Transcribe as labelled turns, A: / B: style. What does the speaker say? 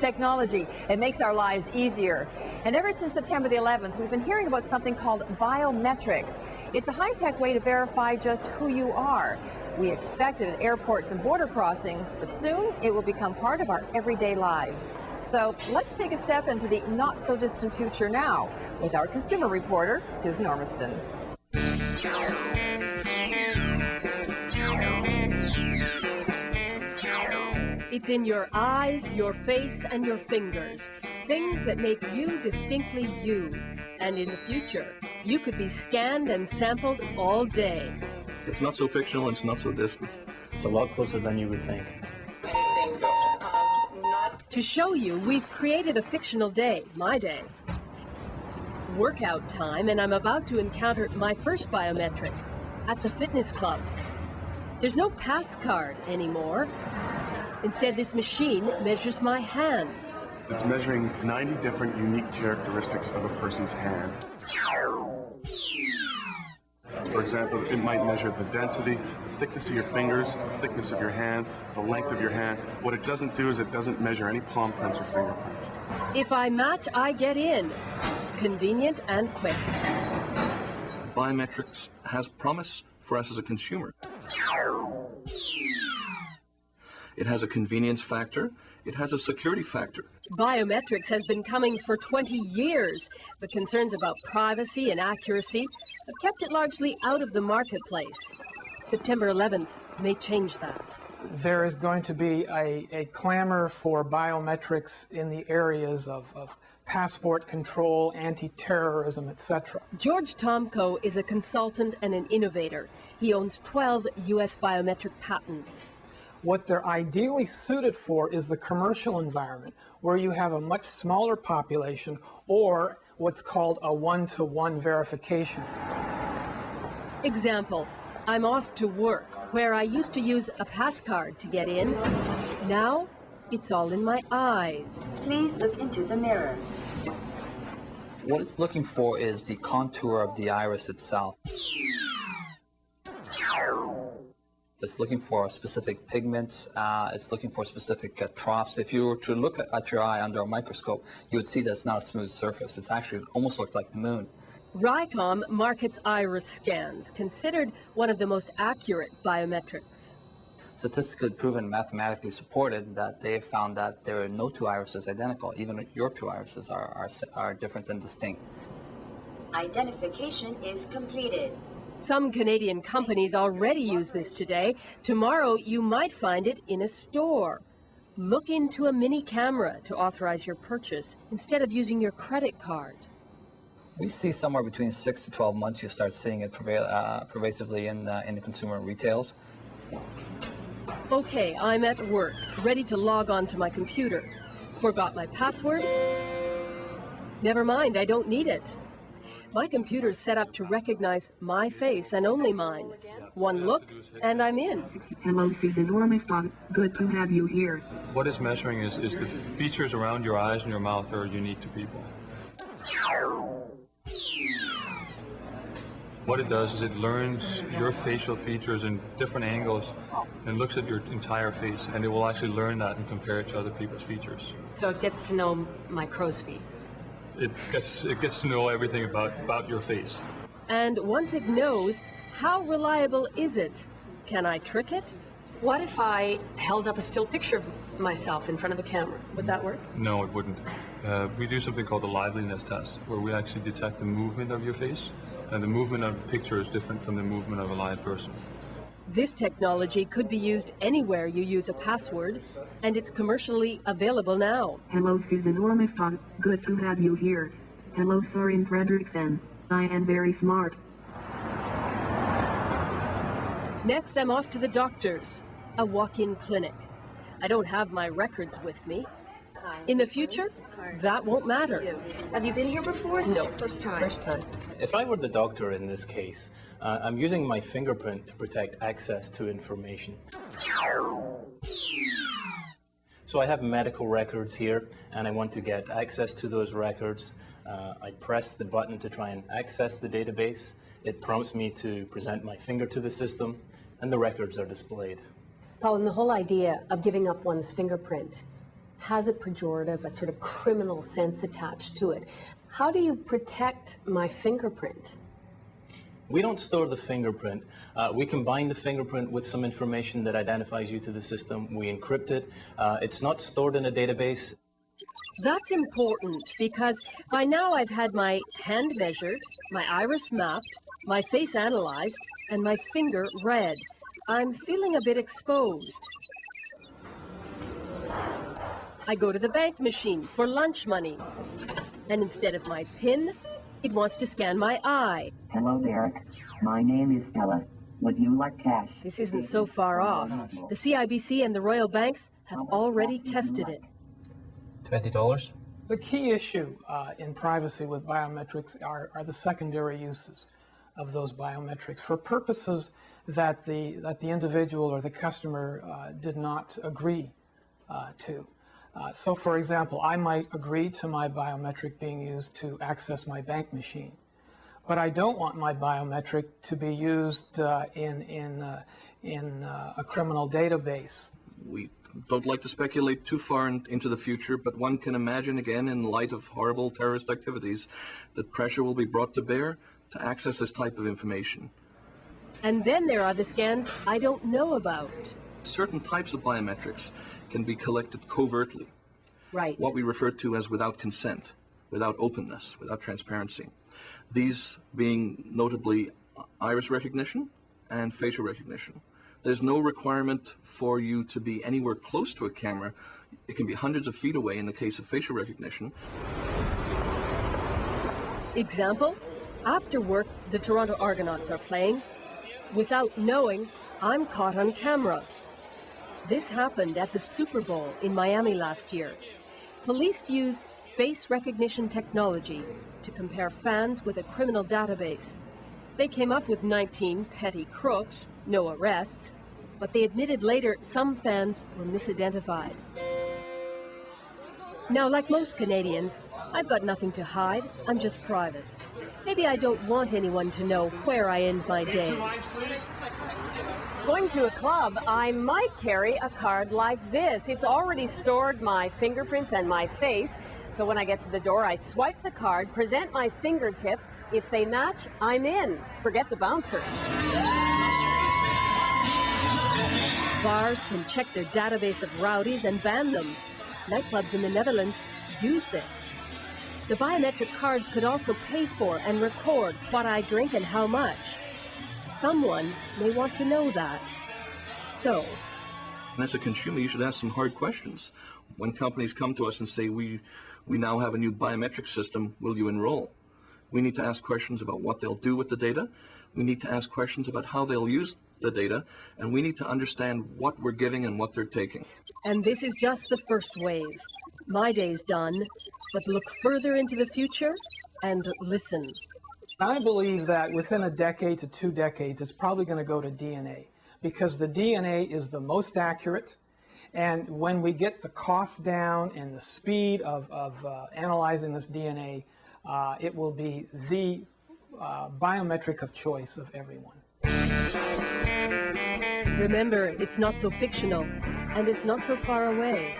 A: Technology, it makes our lives easier. And ever since September the 11th, we've been hearing about something called biometrics. It's a high-tech way to verify just who you are. We expect it at airports and border crossings, but soon it will become part of our everyday lives. So let's take a step into the not-so-distant future now with our consumer reporter, Susan Ormiston.
B: It's in your eyes, your face, and your fingers. Things that make you distinctly you. And in the future, you could be scanned and sampled all day.
C: It's not so fictional, it's not so distant.
D: It's a lot closer than you would think.
B: To show you, we've created a fictional day, my day. Workout time, and I'm about to encounter my first biometric at the fitness club. There's no pass card anymore. Instead, this machine measures my hand.
E: It's measuring 90 different unique characteristics of a person's hand. For example, it might measure the density, the thickness of your fingers, the thickness of your hand, the length of your hand. What it doesn't do is it doesn't measure any palm prints or fingerprints.
B: If I match, I get in. Convenient and quick.
C: Biometrics has promise for us as a consumer. It has a convenience factor. It has a security factor.
B: Biometrics has been coming for 20 years, but concerns about privacy and accuracy have kept it largely out of the marketplace. September 11th may change that.
F: There is going to be a clamor for biometrics in the areas of passport control, anti-terrorism, etc.
B: George Tomko is a consultant and an innovator. He owns 12 U.S. biometric patents.
F: What they're ideally suited for is the commercial environment, where you have a much smaller population or what's called a one-to-one verification.
B: Example, I'm off to work, where I used to use a pass card to get in. Now, it's all in my eyes.
G: Please look into the mirror.
D: What it's looking for is the contour of the iris itself. It's looking for specific pigments, it's looking for specific troughs. If you were to look at your eye under a microscope, you would see that it's not a smooth surface. It's actually almost looked like the moon.
B: RICOM markets iris scans, considered one of the most accurate biometrics.
D: Statistically proven, mathematically supported, that they have found that there are no two irises identical. Even your two irises are different and distinct.
G: Identification is completed.
B: Some Canadian companies already use this today. Tomorrow, you might find it in a store. Look into a mini camera to authorize your purchase instead of using your credit card.
D: We see somewhere between 6 to 12 months you start seeing it pervasively in the consumer retails.
B: Okay, I'm at work, ready to log on to my computer. Forgot my password? Never mind, I don't need it. My computer's set up to recognize my face and only mine. One look, and I'm in.
H: Hello, Susan Ormiston. Good to have you here.
I: What it's measuring is the features around your eyes and your mouth are unique to people. What it does is it learns your facial features in different angles and looks at your entire face, and it will actually learn that and compare it to other people's features.
J: So it gets to know my crow's feet.
I: It gets to know everything about your face.
B: And once it knows, how reliable is it? Can I trick it?
J: What if I held up a still picture of myself in front of the camera? Would that work?
I: No, it wouldn't. We do something called the liveliness test, where we actually detect the movement of your face, and the movement of the picture is different from the movement of a live person.
B: This technology could be used anywhere you use a password, and it's commercially available now.
H: Hello, Susan Ormiston. Good to have you here. Hello, Soren Fredrickson. I am very smart.
B: Next, I'm off to the doctor's, a walk-in clinic. I don't have my records with me. In the future, that won't matter.
A: Have you been here before? Is this your first time?
J: First time.
D: If I were the doctor in this case, I'm using my fingerprint to protect access to information. So I have medical records here, and I want to get access to those records. I press the button to try and access the database. It prompts me to present my finger to the system, and the records are displayed.
J: Colin, the whole idea of giving up one's fingerprint
B: has a pejorative, a sort of criminal sense attached to it. How do you protect my fingerprint?
D: We don't store the fingerprint. We combine the fingerprint with some information that identifies you to the system. We encrypt it. It's not stored in a database.
B: That's important because by now I've had my hand measured, my iris mapped, my face analyzed, and my finger read. I'm feeling a bit exposed. I go to the bank machine for lunch money, and instead of my PIN, it wants to scan my eye.
H: Hello there. My name is Stella. Would you like cash?
B: This isn't so far off. The CIBC and the Royal Banks have already tested it.
D: $20?
F: The key issue in privacy with biometrics are the secondary uses of those biometrics for purposes that the individual or the customer did not agree to. So, for example, I might agree to my biometric being used to access my bank machine, but I don't want my biometric to be used in a criminal database.
C: We don't like to speculate too far into the future, but one can imagine, again, in light of horrible terrorist activities, that pressure will be brought to bear to access this type of information.
B: And then there are the scans I don't know about.
C: Certain types of biometrics can be collected covertly,
B: Right.
C: what we refer to as without consent, without openness, without transparency. These being notably iris recognition and facial recognition. There's no requirement for you to be anywhere close to a camera. It can be hundreds of feet away in the case of facial recognition.
B: Example, after work, the Toronto Argonauts are playing. Without knowing, I'm caught on camera. This happened at the Super Bowl in Miami last year. Police used face recognition technology to compare fans with a criminal database. They came up with 19 petty crooks, no arrests, but they admitted later some fans were misidentified. Now, like most Canadians, I've got nothing to hide. I'm just private. Maybe I don't want anyone to know where I end my day. Going to a club, I might carry a card like this. It's already stored my fingerprints and my face, so when I get to the door, I swipe the card, present my fingertip. If they match, I'm in. Forget the bouncer. Bars can check their database of rowdies and ban them. Nightclubs in the Netherlands use this. The biometric cards could also pay for and record what I drink and how much. Someone may want to know that. So,
C: And as a consumer, you should ask some hard questions. When companies come to us and say, we now have a new biometric system, will you enroll? We need to ask questions about what they'll do with the data. We need to ask questions about how they'll use the data. And we need to understand what we're giving and what they're taking.
B: and this is just the first wave. My day's done, but look further into the future and listen.
F: I believe that within a decade to 2 decades, it's probably going to go to DNA, because the DNA is the most accurate. And when we get the cost down and the speed of analyzing this DNA, it will be the biometric of choice of everyone.
B: Remember, it's not so fictional, and it's not so far away.